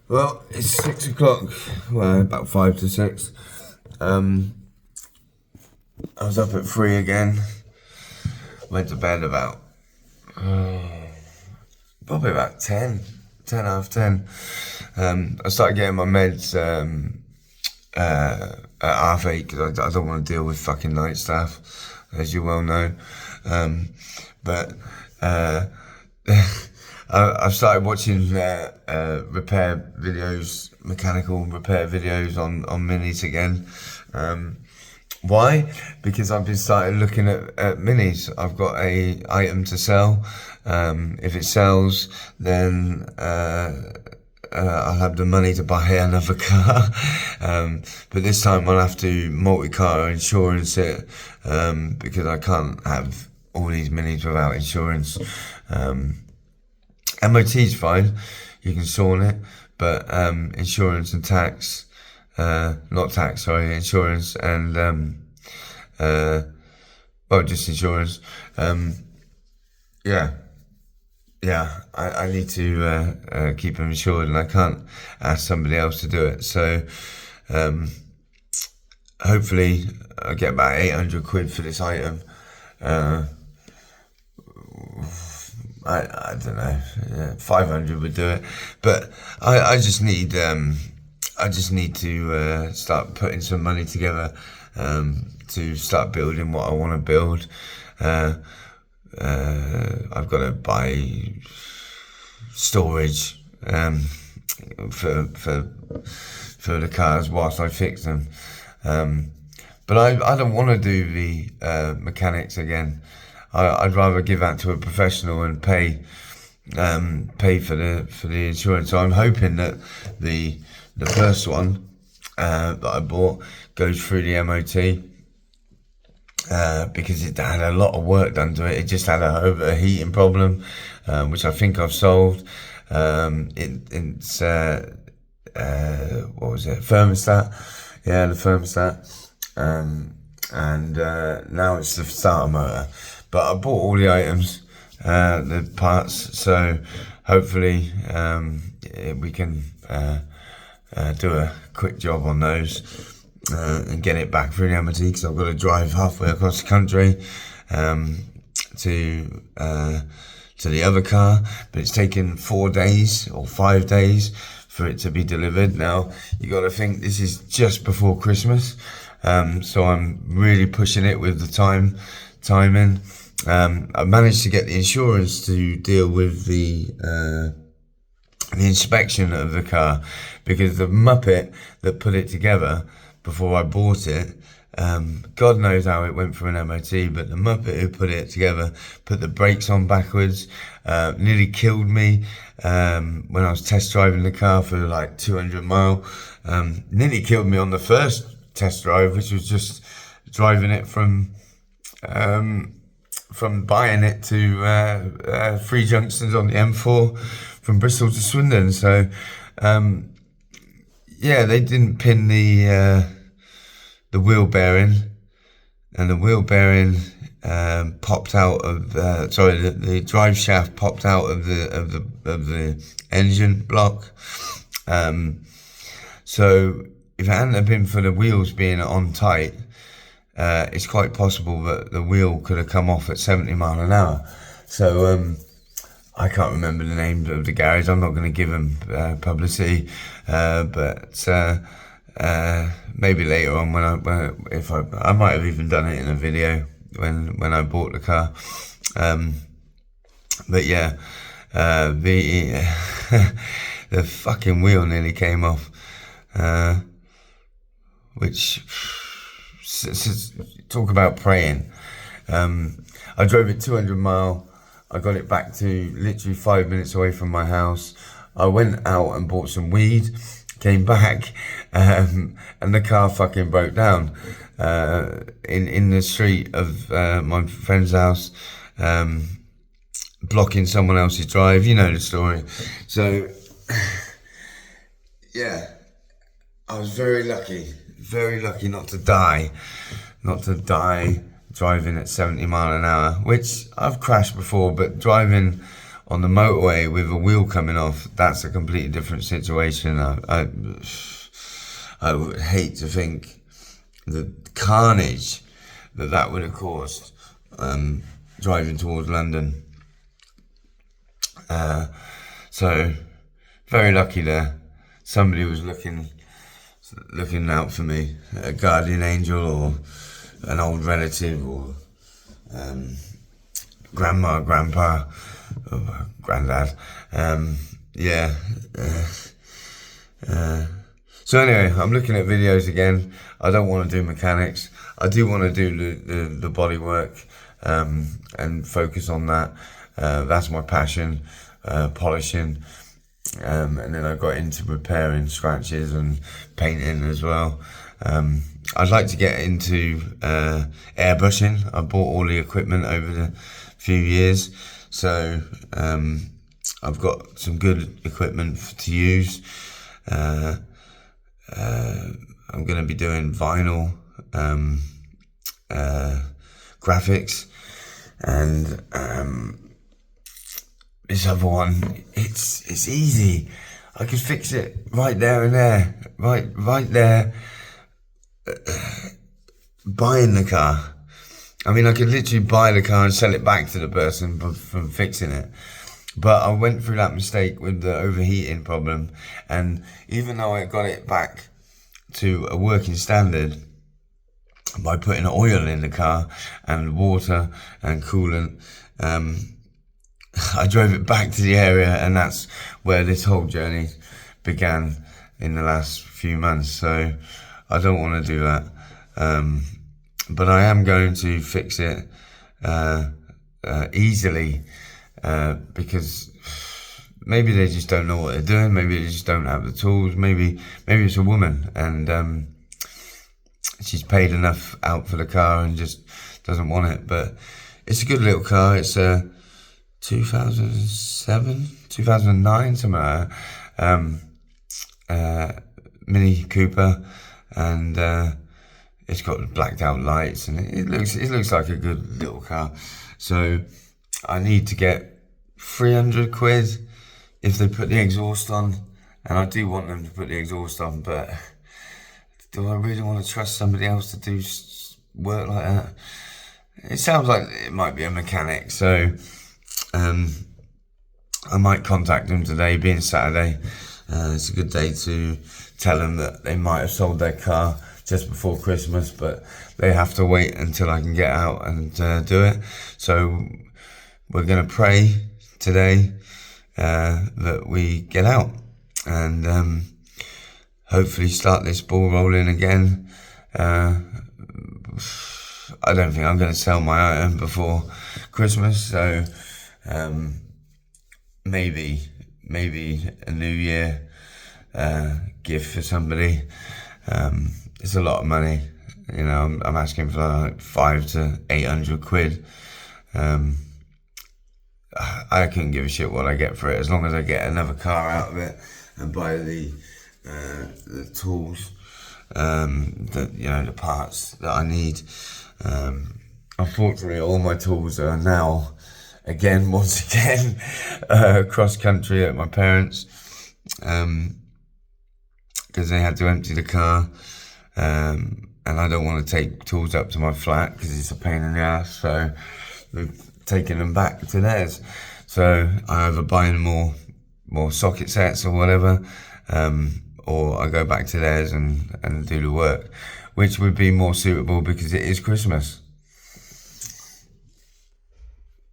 Well, it's 6 o'clock. Well, about 5 to 6. I was up at 3 again. Went to bed about probably about 10 half 10. I started getting my meds at half 8 because I don't want to deal with fucking night staff, as you well know. But I've started watching repair videos, mechanical repair videos on minis again. Why? Because I've been started looking at minis. I've got a item to sell. If it sells, then I'll have the money to buy another car. But this time I'll have to multi-car insurance it, because I can't have all these minis without insurance. MOT's fine, you can sawn it, but insurance and tax, not tax, sorry, insurance and, well, just insurance. Yeah, I need to keep them insured, and I can't ask somebody else to do it. So, hopefully, I'll get about 800 quid for this item. I don't know, 500 would do it, but I just need to start putting some money together to start building what I want to build. I've got to buy storage for the cars whilst I fix them. But I don't want to do the mechanics again. I'd rather give that to a professional and pay for the insurance. So I'm hoping that the first one that I bought goes through the MOT, because it had a lot of work done to it. It just had a overheating problem, which I think I've solved. It's what was it? Thermostat. Yeah, the thermostat. And now it's the starter motor. But I bought all the items, the parts, so hopefully we can do a quick job on those and get it back through the MOT, because I've got to drive halfway across the country to the other car. But it's taken 4 days or 5 days for it to be delivered. Now, you got to think this is just before Christmas, so I'm really pushing it with the timing. I managed to get the insurance to deal with the inspection of the car, because the Muppet that put it together before I bought it, God knows how it went for an MOT, but the Muppet who put it together put the brakes on backwards, nearly killed me when I was test driving the car for like 200 mile. Nearly killed me on the first test drive, which was just driving it from buying it to 3 junctions on the M4 from Bristol to Swindon. So yeah, they didn't pin the wheel bearing, and the wheel bearing popped out of the drive shaft popped out of the engine block. So if it hadn't have been for the wheels being on tight, it's quite possible that the wheel could have come off at 70 mile an hour. So I can't remember the name of the garage. I'm not going to give them publicity, but maybe later on when I might have even done it in a video when I bought the car. But yeah, the the fucking wheel nearly came off, which, talk about praying. I drove it 200 mile. I got it back to literally 5 minutes away from my house. I went out and bought some weed, came back, and the car fucking broke down in the street of my friend's house, blocking someone else's drive. You know the story. So yeah, I was very lucky not to die driving at 70 mile an hour, which I've crashed before, but driving on the motorway with a wheel coming off, that's a completely different situation. I would hate to think the carnage that would have caused driving towards London. So very lucky there. Somebody was looking out for me, a guardian angel or an old relative or grandma, grandpa, or granddad. So anyway, I'm looking at videos again. I don't want to do mechanics. I do want to do the body work and focus on that. That's my passion, polishing. And then I got into repairing scratches and painting as well. I'd like to get into airbrushing. I bought all the equipment over the few years, so I've got some good equipment to use. I'm going to be doing vinyl graphics, and this other one, it's easy. I could fix it right there and there, right there. Buying the car. I mean, I could literally buy the car and sell it back to the person from fixing it. But I went through that mistake with the overheating problem, and even though I got it back to a working standard by putting oil in the car and water and coolant, I drove it back to the area, and that's where this whole journey began in the last few months. So I don't want to do that, but I am going to fix it easily, because maybe they just don't know what they're doing. Maybe they just don't have the tools. Maybe it's a woman, and she's paid enough out for the car and just doesn't want it. But it's a good little car. It's a 2007, 2009, something like that. Mini Cooper, and it's got blacked out lights, and it looks like a good little car. So I need to get 300 quid if they put the exhaust on, and I do want them to put the exhaust on, but do I really want to trust somebody else to do work like that? It sounds like it might be a mechanic, so I might contact them today, being Saturday. It's a good day to tell them that they might have sold their car just before Christmas, but they have to wait until I can get out and do it. So we're going to pray today that we get out and hopefully start this ball rolling again. I don't think I'm going to sell my item before Christmas, so maybe a New Year gift for somebody. It's a lot of money, you know. I'm asking for like 500 to 800 quid. I couldn't give a shit what I get for it, as long as I get another car out of it and buy the tools, the parts that I need. Unfortunately, all my tools are now once again cross country at my parents', because they had to empty the car, and I don't want to take tools up to my flat because it's a pain in the ass. So we've taken them back to theirs. So I either buy more socket sets or whatever, or I go back to theirs and do the work, which would be more suitable because it is Christmas.